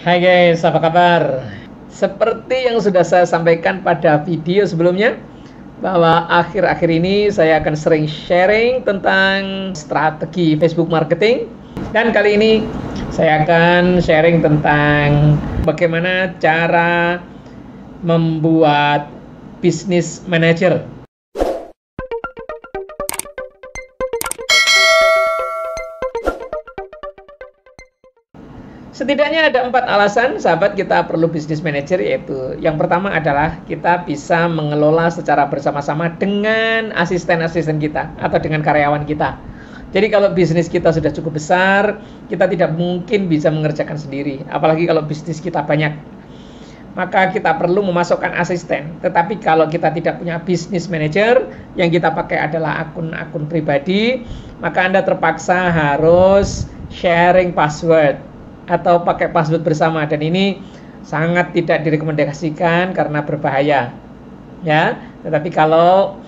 Hai guys, apa kabar? Seperti yang sudah saya sampaikan pada video sebelumnya, bahwa akhir-akhir ini saya akan sering sharing tentang strategi Facebook marketing. Dan kali ini saya akan sharing tentang bagaimana cara membuat business manager. Setidaknya ada 4 alasan sahabat kita perlu business manager, yaitu yang pertama adalah kita bisa mengelola secara bersama-sama dengan asisten-asisten kita atau dengan karyawan kita. Jadi kalau bisnis kita sudah cukup besar, kita tidak mungkin bisa mengerjakan sendiri, apalagi kalau bisnis kita banyak. Maka kita perlu memasukkan asisten. Tetapi kalau kita tidak punya business manager, yang kita pakai adalah akun-akun pribadi, maka Anda terpaksa harus sharing password atau pakai password bersama, dan ini sangat tidak direkomendasikan karena berbahaya ya. Tetapi kalau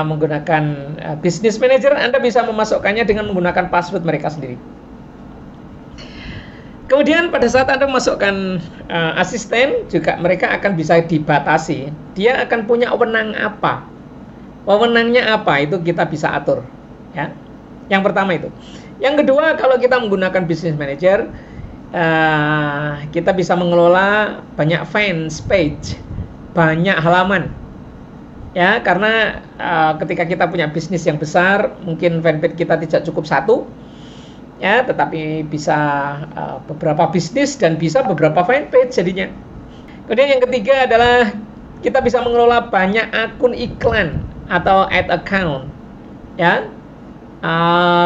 menggunakan business manager, Anda bisa memasukkannya dengan menggunakan password mereka sendiri. Kemudian pada saat Anda memasukkan asisten juga, mereka akan bisa dibatasi. Dia akan punya wewenang apa, wewenangnya apa, itu kita bisa atur ya. Yang pertama itu. Yang kedua, kalau kita menggunakan business manager, kita bisa mengelola banyak fans page, banyak halaman ya, karena ketika kita punya bisnis yang besar, mungkin fanpage kita tidak cukup satu ya, tetapi bisa beberapa bisnis dan bisa beberapa fanpage jadinya. Kemudian yang ketiga adalah kita bisa mengelola banyak akun iklan atau ad account ya,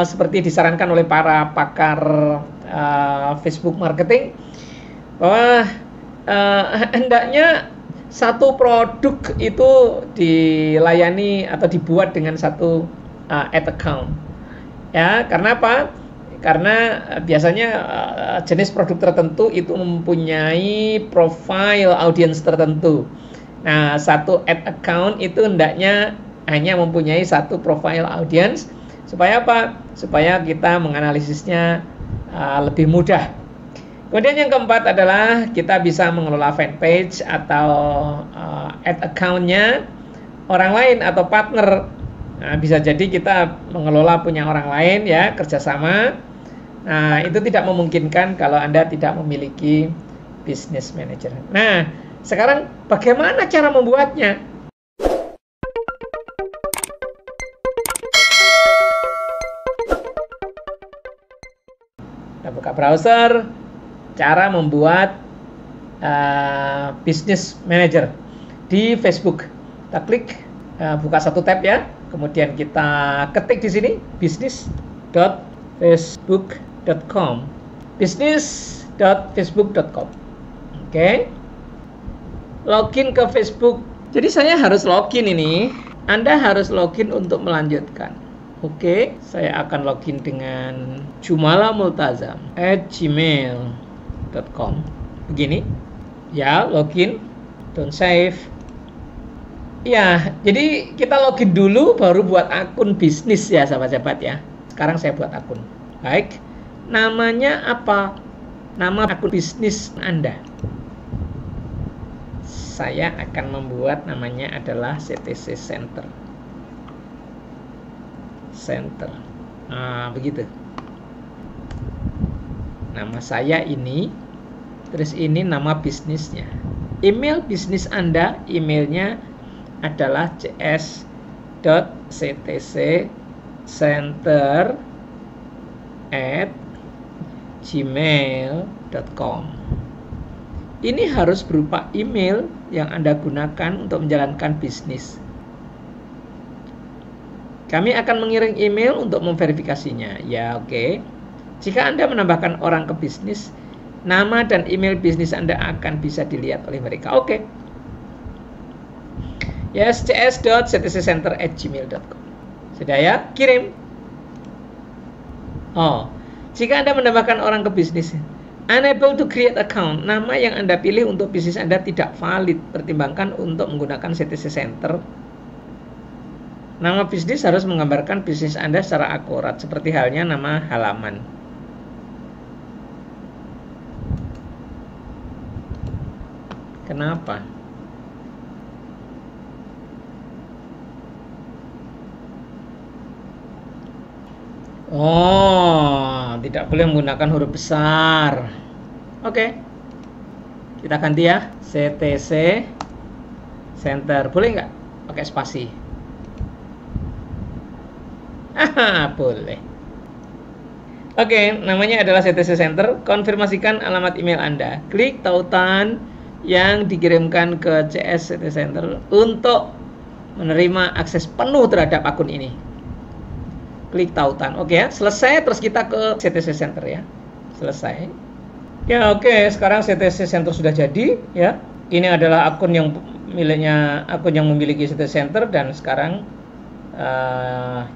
seperti disarankan oleh para pakar Facebook marketing, bahwa hendaknya satu produk itu dilayani atau dibuat dengan satu ad account ya. Karena apa? Karena biasanya jenis produk tertentu itu mempunyai profile audience tertentu. Nah, satu ad account itu hendaknya hanya mempunyai satu profile audience. Supaya apa? Supaya kita menganalisisnya lebih mudah. Kemudian yang keempat adalah kita bisa mengelola fanpage atau ad account-nya orang lain atau partner. Nah, bisa jadi kita mengelola punya orang lain ya, kerjasama. Nah, itu tidak memungkinkan kalau Anda tidak memiliki business manager. Nah, sekarang bagaimana cara membuatnya? Kita buka browser, cara membuat business manager di Facebook. Kita klik, buka satu tab ya, kemudian kita ketik di sini business.facebook.com, business.facebook.com. Oke, login ke Facebook. Jadi saya harus login ini. Anda harus login untuk melanjutkan. Oke, saya akan login dengan jumalamultazam@gmail.com. Begini. Ya, login. Don't save. Ya, jadi kita login dulu baru buat akun bisnis ya, sahabat-sahabat ya. Sekarang saya buat akun. Baik. Namanya apa? Nama akun bisnis Anda. Saya akan membuat namanya adalah CTC Center. Begitu. Nama saya ini, terus ini nama bisnisnya. Email bisnis Anda, emailnya adalah cs.ctccenter@gmail.com. Ini harus berupa email yang Anda gunakan untuk menjalankan bisnis. Kami akan mengirim email untuk memverifikasinya. Ya, oke. Jika Anda menambahkan orang ke bisnis, nama dan email bisnis Anda akan bisa dilihat oleh mereka. Oke. Yes, cs.ctccenter@gmail.com. Sudah ya? Kirim. Jika Anda menambahkan orang ke bisnis, unable to create account, nama yang Anda pilih untuk bisnis Anda tidak valid. Pertimbangkan untuk menggunakan CTC Center. Nama bisnis harus menggambarkan bisnis Anda secara akurat, seperti halnya nama halaman. Kenapa? Oh, tidak boleh menggunakan huruf besar. Oke. Kita ganti ya. CTC Center. Boleh nggak pakai spasi? Boleh. Oke, namanya adalah CTC Center. Konfirmasikan alamat email Anda. Klik tautan yang dikirimkan ke CS CTC Center untuk menerima akses penuh terhadap akun ini. Klik tautan. Oke ya, selesai. Terus kita ke CTC Center ya. Selesai. Ya oke, sekarang CTC Center sudah jadi ya. Ini adalah akun yang memiliki CTC Center, dan sekarang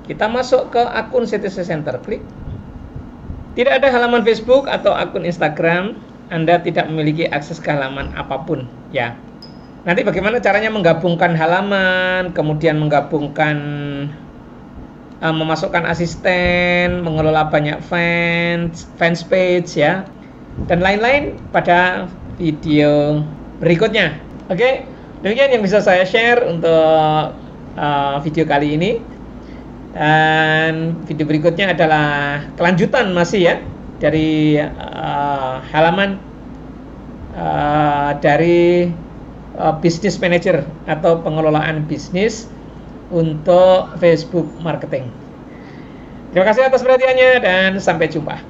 kita masuk ke akun CTC Center. Klik. Tidak ada halaman Facebook atau akun Instagram. Anda tidak memiliki akses ke halaman apapun ya. Nanti bagaimana caranya menggabungkan halaman, kemudian menggabungkan memasukkan asisten, mengelola banyak fans page ya, dan lain-lain pada video berikutnya. Oke, demikian yang bisa saya share untuk video kali ini. Dan video berikutnya adalah kelanjutan masih ya dari halaman dari business manager atau pengelolaan bisnis untuk Facebook marketing. Terima kasih atas perhatiannya dan sampai jumpa.